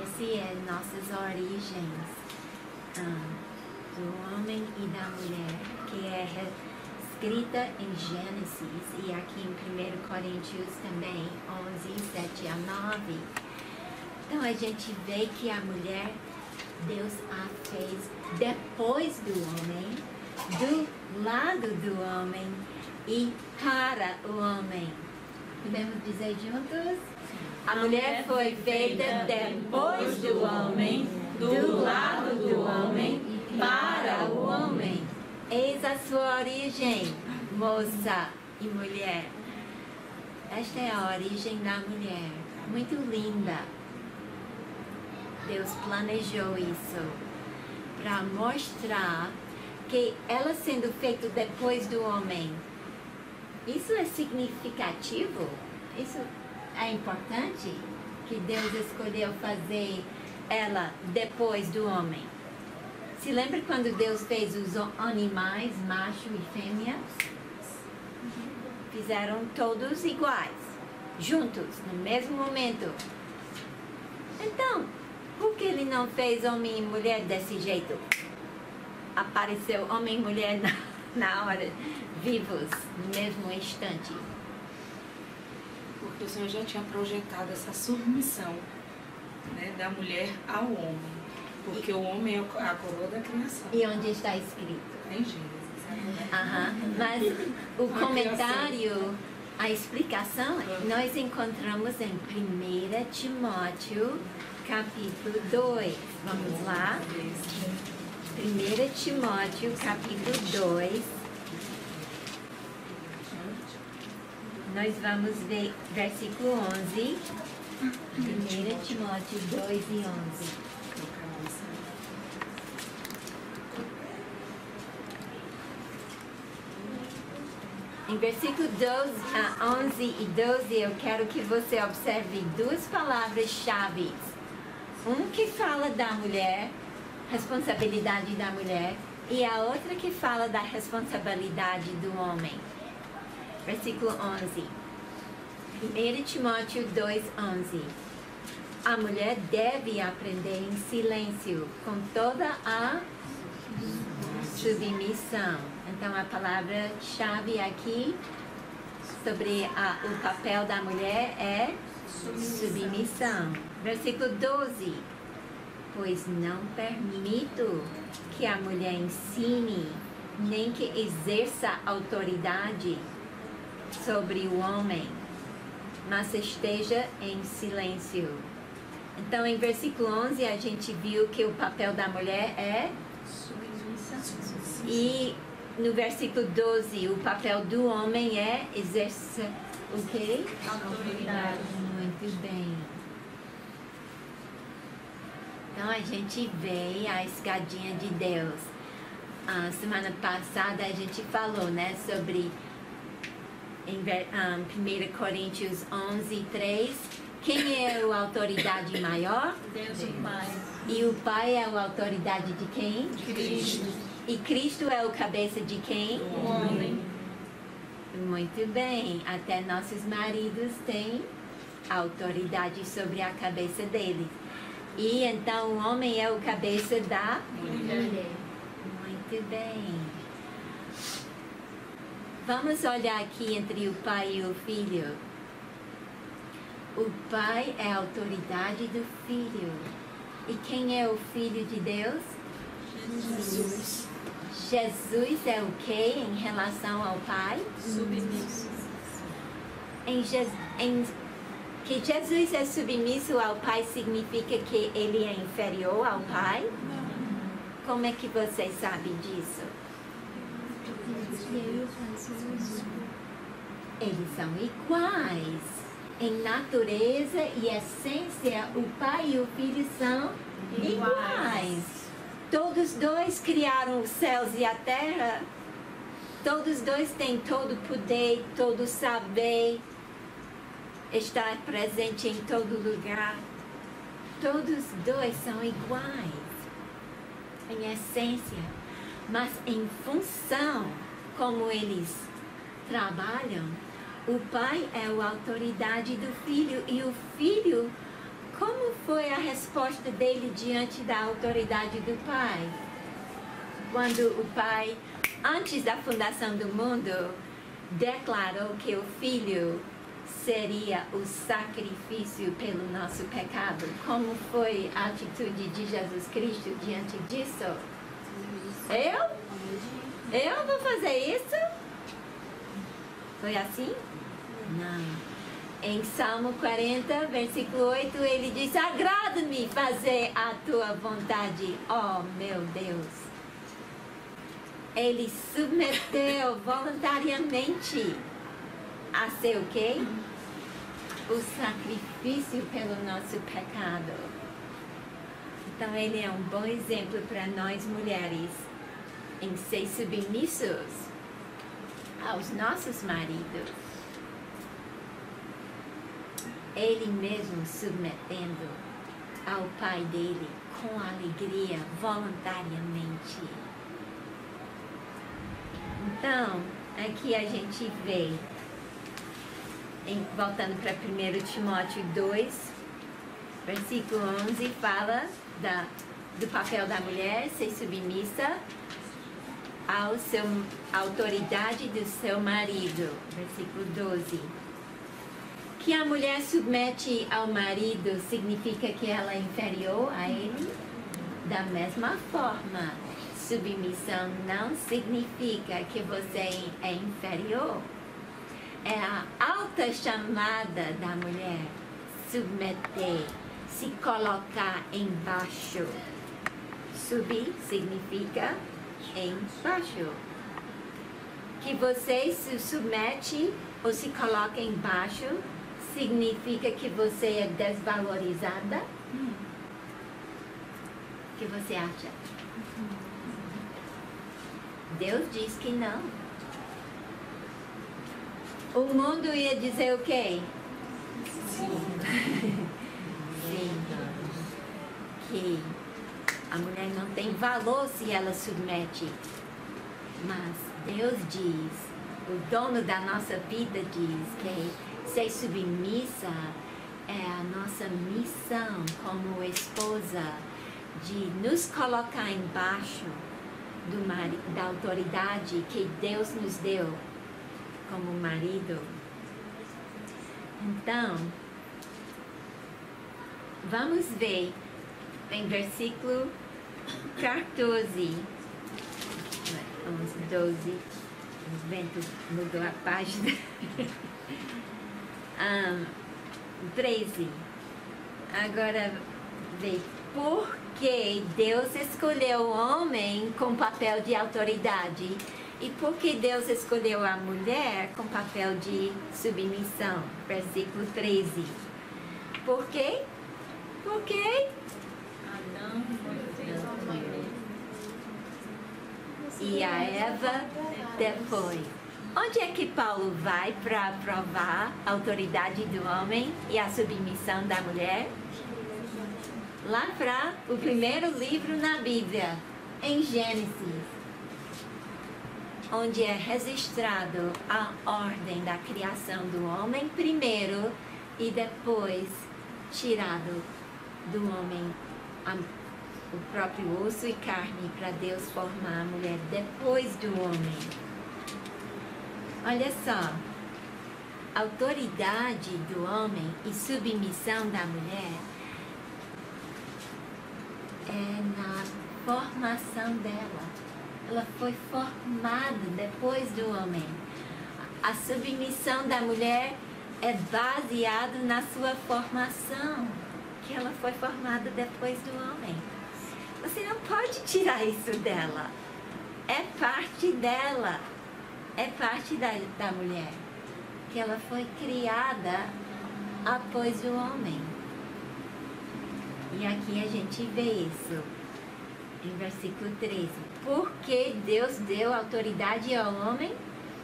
A: Essas é nossas origens do homem e da mulher, que é escrita em Gênesis e aqui em 1 Coríntios também, 11, 7 a 9. Então a gente vê que a mulher, Deus a fez depois do homem, do lado do homem e para o homem. Podemos dizer juntos? A mulher foi feita depois do homem, do lado do homem, para o homem. Eis a sua origem, moça e mulher. Esta é a origem da mulher. Muito linda. Deus planejou isso para mostrar que ela sendo feita depois do homem, isso é significativo? Isso é importante? Que Deus escolheu fazer ela depois do homem? Se lembra quando Deus fez os animais, macho e fêmea? Fizeram todos iguais, juntos, no mesmo momento. Então, por que ele não fez homem e mulher desse jeito? Apareceu homem e mulher na hora, vivos, no mesmo instante.
C: Porque o Senhor já tinha projetado essa submissão, né, da mulher ao homem. Porque o homem é a coroa da criação.
A: E onde está escrito?
C: É em Gênesis, sabe?
A: Aham. Mas o comentário, a explicação, nós encontramos em 1 Timóteo, capítulo 2. Vamos lá? 1 Timóteo, capítulo 2. Nós vamos ver versículo 11. 1 Timóteo 2 e 11. Em versículo 11 e 12, eu quero que você observe duas palavras-chave. Um que fala da mulher, responsabilidade da mulher, e a outra que fala da responsabilidade do homem. Versículo 11. 1 Timóteo 2:11. A mulher deve aprender em silêncio, com toda a submissão. Então, a palavra-chave aqui sobre o papel da mulher é submissão. Versículo 12. Pois não permito que a mulher ensine, nem que exerça autoridade sobre o homem, mas esteja em silêncio. Então, em versículo 11, a gente viu que o papel da mulher é submissão. E no versículo 12, o papel do homem é exercer o quê?
B: Autoridade.
A: Muito bem. Então, a gente vê a escadinha de Deus. A semana passada a gente falou, né, sobre em 1 Coríntios 11:3, quem é a autoridade maior?
B: Deus o Pai.
A: E o Pai é a autoridade de quem?
B: Cristo.
A: E Cristo é o cabeça de quem?
B: O homem.
A: Muito bem. Até nossos maridos têm autoridade sobre a cabeça deles. E então o homem é o cabeça da
B: Mulher.
A: Muito bem. Vamos olhar aqui entre o pai e o filho. O pai é a autoridade do filho. E quem é o filho de Deus?
B: Jesus.
A: Jesus é o que em relação ao pai?
B: Submisso.
A: Que Jesus é submisso ao pai significa que ele é inferior ao pai? Como é que vocês sabem disso? Eles são iguais. Em natureza e essência, o pai e o filho são iguais. Todos dois criaram os céus e a terra. Todos dois têm todo o poder, todo o saber, estar presente em todo lugar. Todos dois são iguais em essência, mas em função como eles trabalham, o pai é a autoridade do filho e o filho, como foi a resposta dele diante da autoridade do pai? Quando o pai, antes da fundação do mundo, declarou que o filho seria o sacrifício pelo nosso pecado. Como foi a atitude de Jesus Cristo diante disso? Eu vou fazer isso? Foi assim? Não. Em Salmo 40, versículo 8, ele diz: agrada-me fazer a tua vontade, ó meu Deus. Ele submeteu voluntariamente a ser o quê? O sacrifício pelo nosso pecado. Então ele é um bom exemplo para nós mulheres em ser submissos aos nossos maridos. Ele mesmo submetendo ao pai dele com alegria, voluntariamente. Então, aqui a gente vê, voltando para 1 Timóteo 2, Versículo 11 fala do papel da mulher ser submissa à autoridade do seu marido. Versículo 12. Que a mulher submete ao marido significa que ela é inferior a ele? Da mesma forma, submissão não significa que você é inferior. É a alta chamada da mulher, submeter, se colocar embaixo. Subir significa embaixo. Que você se submete ou se coloca embaixo significa que você é desvalorizada? O que você acha? Deus diz que não. O mundo ia dizer o quê? Sim. Que a mulher não tem valor se ela submete. Mas Deus diz, o dono da nossa vida diz que ser submissa é a nossa missão como esposa de nos colocar embaixo da autoridade que Deus nos deu como marido. Então, vamos ver em versículo 14, 11, 12, o vento mudou a página. 13. Agora vê, por que Deus escolheu o homem com papel de autoridade e por que Deus escolheu a mulher com papel de submissão? Versículo 13. Por quê? Por quê?
B: Adão foi feito primeiro.
A: E a Eva depois. Onde é que Paulo vai para provar a autoridade do homem e a submissão da mulher? Lá para o primeiro livro na Bíblia, em Gênesis, onde é registrado a ordem da criação do homem primeiro e depois tirado do homem o próprio osso e carne para Deus formar a mulher depois do homem. Olha só, autoridade do homem e submissão da mulher é na formação dela. Ela foi formada depois do homem. A submissão da mulher é baseada na sua formação, que ela foi formada depois do homem. Você não pode tirar isso dela. É parte dela. É parte da mulher, que ela foi criada após o homem. E aqui a gente vê isso, em versículo 13. Porque Deus deu autoridade ao homem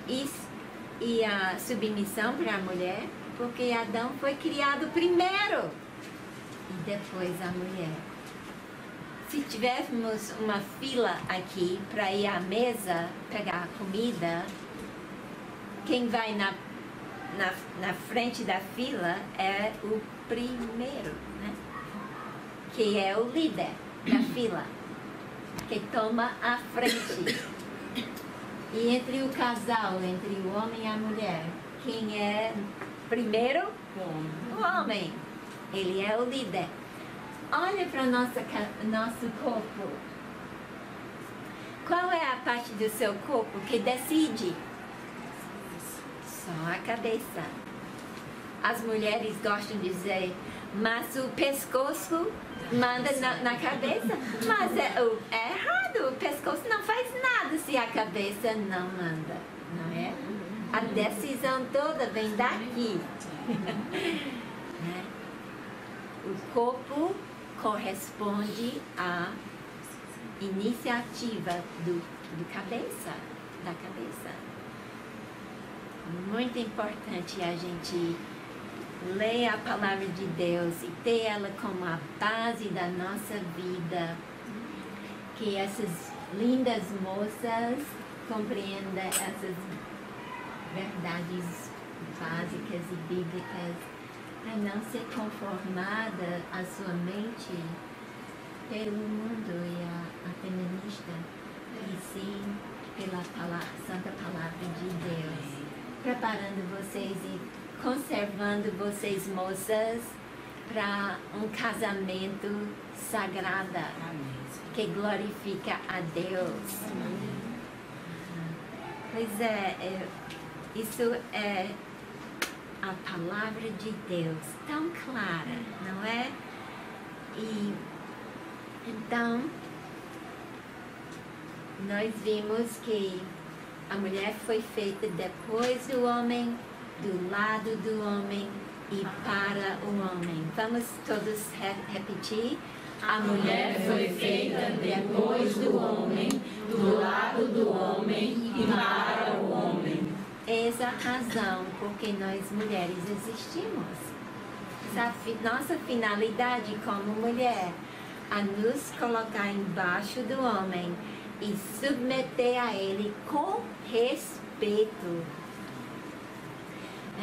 A: e a submissão para a mulher? Porque Adão foi criado primeiro e depois a mulher. Se tivéssemos uma fila aqui para ir à mesa pegar a comida, quem vai na frente da fila é o primeiro, né? Que é o líder da fila, que toma a frente. E entre o casal, entre o homem e a mulher, quem é primeiro? O homem. Ele é o líder. Olha para nosso corpo. Qual é a parte do seu corpo que decide? Só a cabeça. As mulheres gostam de dizer, mas o pescoço manda na cabeça. Mas é errado. O pescoço não faz nada se a cabeça não manda, não é? A decisão toda vem daqui. O corpo corresponde à iniciativa da cabeça. Muito importante a gente ler a palavra de Deus e ter ela como a base da nossa vida. Que essas lindas moças compreendam essas verdades básicas e bíblicas para não ser conformada a sua mente pelo mundo e a feminista, e sim pela santa palavra de Deus, preparando vocês e conservando vocês, moças, para um casamento sagrado que glorifica a Deus. Pois isso é a palavra de Deus tão clara, não é? E então nós vimos que a mulher foi feita depois do homem, do lado do homem e para o homem. Vamos todos repetir? A mulher foi feita depois do homem, do lado do homem e para o homem. Essa é a razão por que nós mulheres existimos. Nossa finalidade como mulher é nos colocar embaixo do homem e submeter a ele com respeito.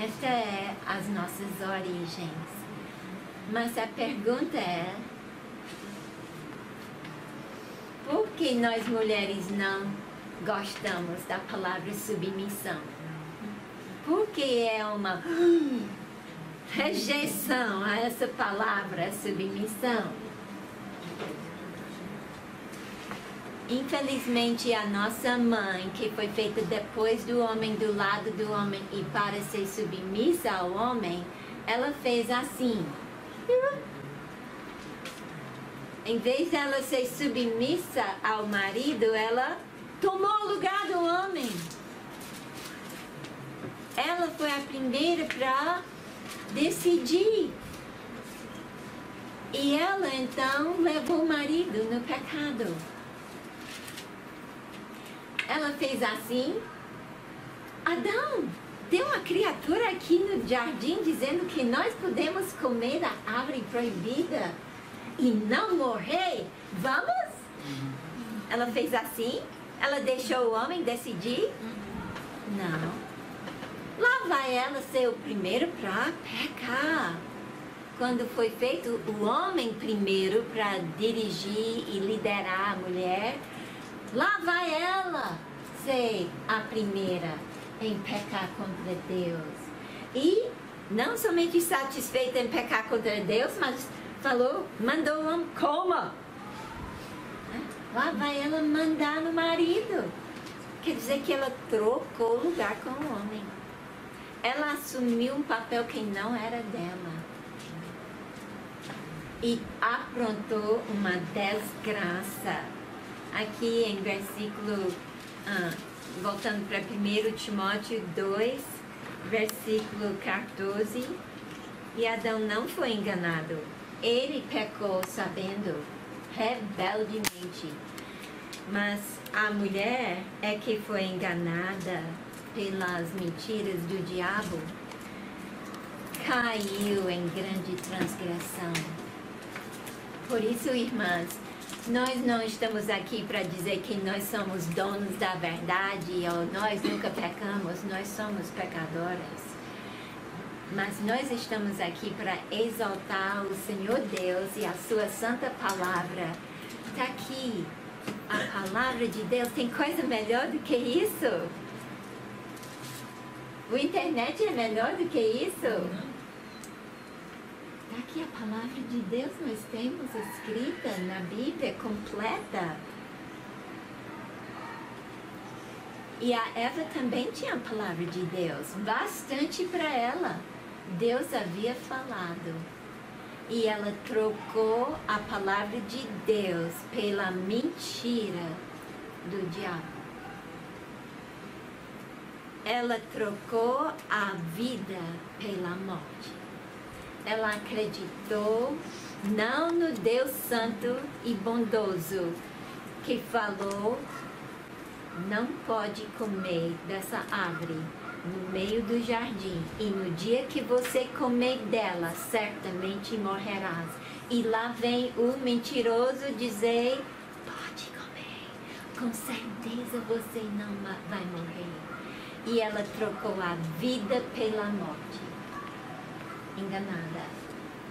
A: Esta é as nossas origens. Mas a pergunta é: por que nós mulheres não gostamos da palavra submissão? Por que é uma rejeição a essa palavra submissão? Infelizmente, a nossa mãe, que foi feita depois do homem, do lado do homem e para ser submissa ao homem, ela fez assim. Em vez dela ser submissa ao marido, ela tomou o lugar do homem. Ela foi a primeira para decidir. E ela então levou o marido no pecado. Ela fez assim. Adão, tem uma criatura aqui no jardim dizendo que nós podemos comer da árvore proibida e não morrer. Vamos? Ela fez assim? Ela deixou o homem decidir? Não. Lá vai ela ser o primeiro para pecar. Quando foi feito o homem primeiro para dirigir e liderar a mulher, lá vai ela ser a primeira em pecar contra Deus. E não somente satisfeita em pecar contra Deus, mas mandou o homem coma. Lá vai ela mandar no marido. Quer dizer que ela trocou o lugar com o homem. Ela assumiu um papel que não era dela. E aprontou uma desgraça. Aqui em versículo, voltando para 1 Timóteo 2, versículo 14. E Adão não foi enganado. Ele pecou sabendo, rebeldemente. Mas a mulher é que foi enganada pelas mentiras do diabo. Caiu em grande transgressão. Por isso, irmãs, nós não estamos aqui para dizer que nós somos donos da verdade ou nós nunca pecamos, nós somos pecadoras. Mas nós estamos aqui para exaltar o Senhor Deus e a sua santa palavra. Está aqui. A palavra de Deus, tem coisa melhor do que isso? O internet é melhor do que isso? Está aqui a palavra de Deus, nós temos escrita na Bíblia completa. E a Eva também tinha a palavra de Deus, bastante para ela. Deus havia falado. E ela trocou a palavra de Deus pela mentira do diabo. Ela trocou a vida pela morte. Ela acreditou não no Deus santo e bondoso que falou: não pode comer dessa árvore no meio do jardim, e no dia que você comer dela, certamente morrerás. E lá vem o mentiroso dizer: pode comer, com certeza você não vai morrer. E ela trocou a vida pela morte. enganada.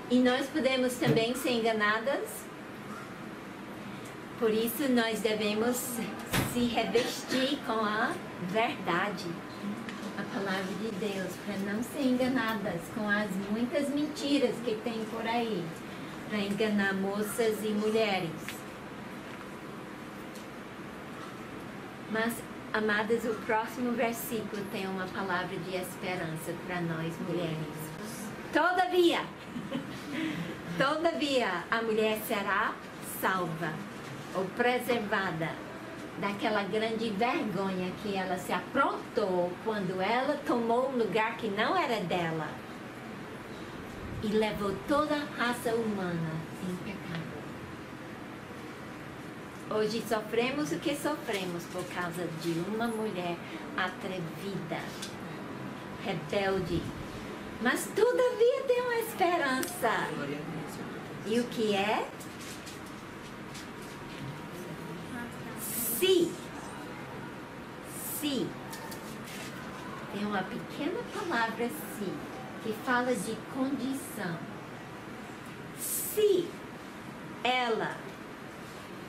A: E nós podemos também ser enganadas. Por isso nós devemos se revestir com a verdade, a palavra de Deus, para não ser enganadas com as muitas mentiras que tem por aí, para enganar moças e mulheres. Mas, amadas, o próximo versículo tem uma palavra de esperança para nós mulheres. Todavia, a mulher será salva ou preservada daquela grande vergonha que ela se aprontou quando ela tomou um lugar que não era dela e levou toda a raça humana em pecado. Hoje sofremos o que sofremos por causa de uma mulher atrevida, rebelde. Mas todavia tem uma esperança. E o que é? Se. Tem uma pequena palavra se, que fala de condição. Se ela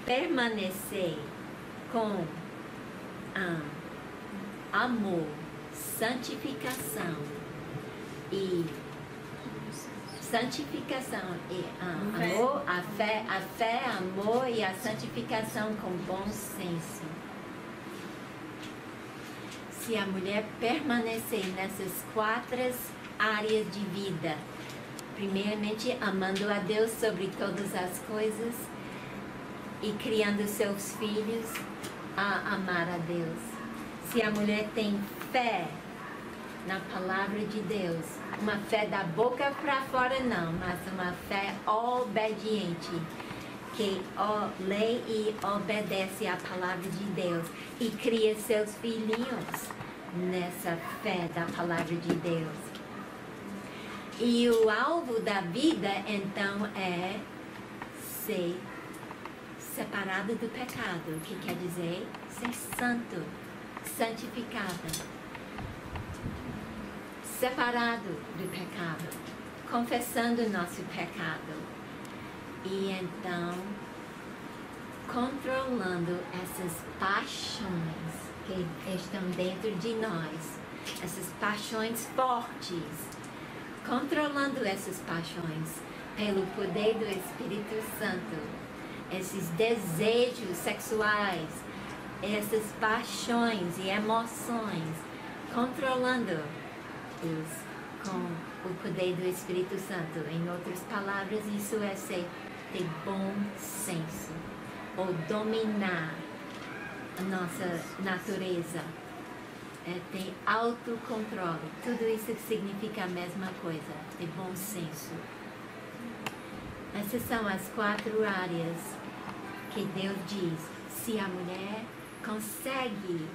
A: permanecer com amor, santificação e amor, a fé, amor e a santificação com bom senso. Se a mulher permanecer nessas 4 áreas de vida, primeiramente amando a Deus sobre todas as coisas e criando seus filhos a amar a Deus. Se a mulher tem fé na palavra de Deus, uma fé da boca para fora não, mas uma fé obediente, que lê e obedece à palavra de Deus e cria seus filhinhos nessa fé da palavra de Deus. E o alvo da vida então é ser separado do pecado, que quer dizer ser santo, santificada, separado do pecado, confessando o nosso pecado e então controlando essas paixões que estão dentro de nós, essas paixões fortes, controlando essas paixões pelo poder do Espírito Santo, esses desejos sexuais, essas paixões e emoções, controlando-os com o poder do Espírito Santo. Em outras palavras, isso é ter bom senso, ou dominar a nossa natureza, é ter autocontrole. Tudo isso significa a mesma coisa, ter bom senso. Essas são as 4 áreas que Deus diz: se a mulher consegue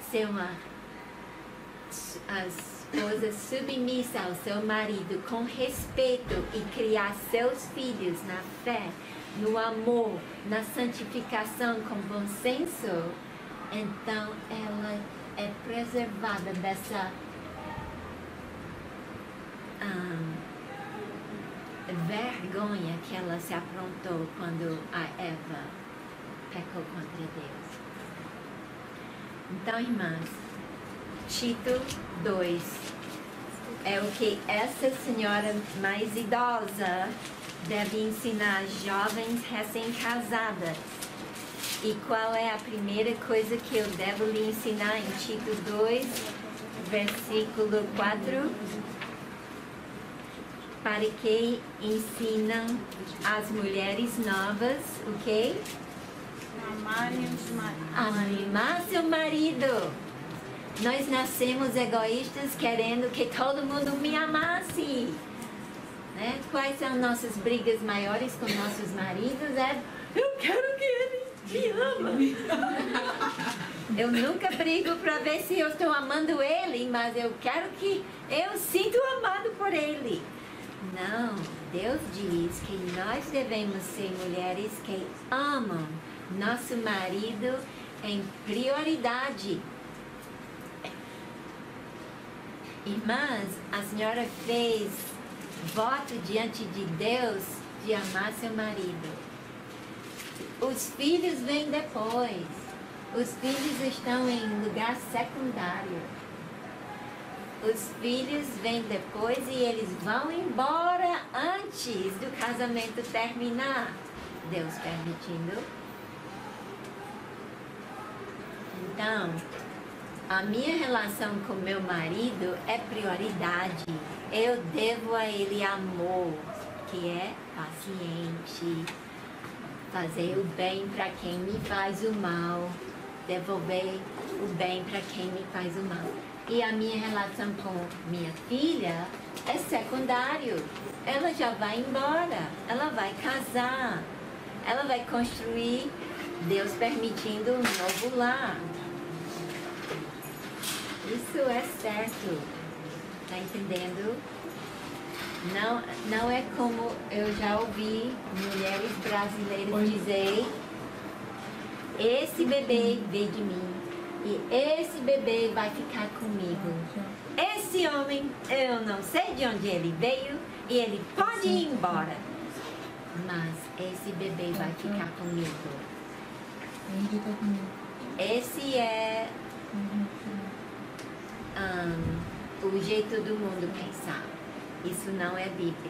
A: ser uma esposa submissa ao seu marido com respeito e criar seus filhos na fé, no amor, na santificação com bom senso, então ela é preservada dessa vergonha que ela se aprontou quando a Eva pecou contra Deus. Então, irmãs, Tito 2 é o que essa senhora mais idosa deve ensinar às jovens recém-casadas. E qual é a primeira coisa que eu devo lhe ensinar em Tito 2, versículo 4? Para que ensinam as mulheres novas o quê? Amar seu marido. Nós nascemos egoístas querendo que todo mundo me amasse. Né? Quais são nossas brigas maiores com nossos maridos? Eu quero que ele me ama. Eu nunca brigo para ver se eu estou amando ele, mas eu quero que eu sinto amado por ele. Não, Deus diz que nós devemos ser mulheres que amam nosso marido em prioridade. Irmãs, a senhora fez voto diante de Deus de amar seu marido. Os filhos vêm depois. Os filhos estão em lugar secundário. Os filhos vêm depois e eles vão embora antes do casamento terminar. Deus permitindo. Então, a minha relação com meu marido é prioridade. Eu devo a ele amor, que é paciente, fazer o bem para quem me faz o mal, devolver o bem para quem me faz o mal. E a minha relação com minha filha é secundário. Ela já vai embora, ela vai casar, ela vai construir, Deus permitindo, um novo lar. Isso é certo, tá entendendo? Não é como eu já ouvi mulheres brasileiras dizer: esse bebê veio de mim e esse bebê vai ficar comigo. Esse homem, eu não sei de onde ele veio e ele pode ir embora, mas esse bebê vai ficar comigo. Esse é o jeito do mundo pensar. Isso não é bíblico.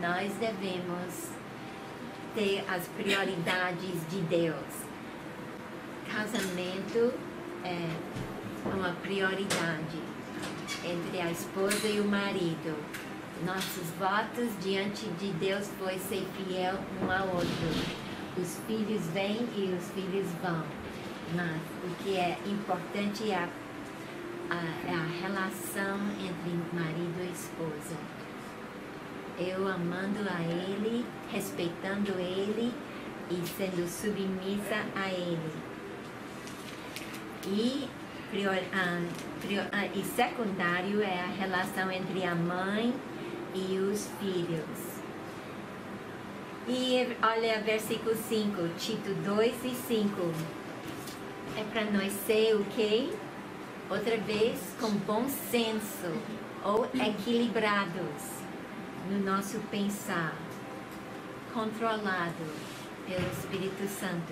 A: Nós devemos ter as prioridades de Deus. Casamento é uma prioridade entre a esposa e o marido. Nossos votos diante de Deus foi ser fiel um ao outro. Os filhos vêm e os filhos vão. Mas o que é importante é a relação entre marido e esposa. Eu amando a ele, respeitando ele e sendo submissa a ele. E secundário é a relação entre a mãe e os filhos. E olha versículo 5, Tito 2 e 5. É para nós ser o quê? Outra vez, com bom senso ou equilibrados no nosso pensar, controlado pelo Espírito Santo.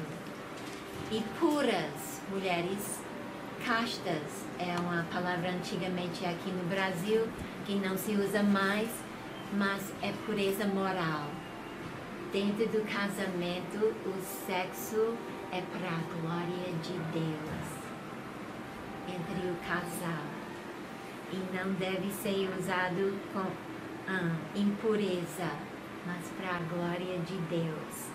A: E puras, mulheres, castas, é uma palavra antigamente aqui no Brasil que não se usa mais, mas é pureza moral. Dentro do casamento, o sexo é para a glória de Deus entre o casal e não deve ser usado com impureza, mas para a glória de Deus.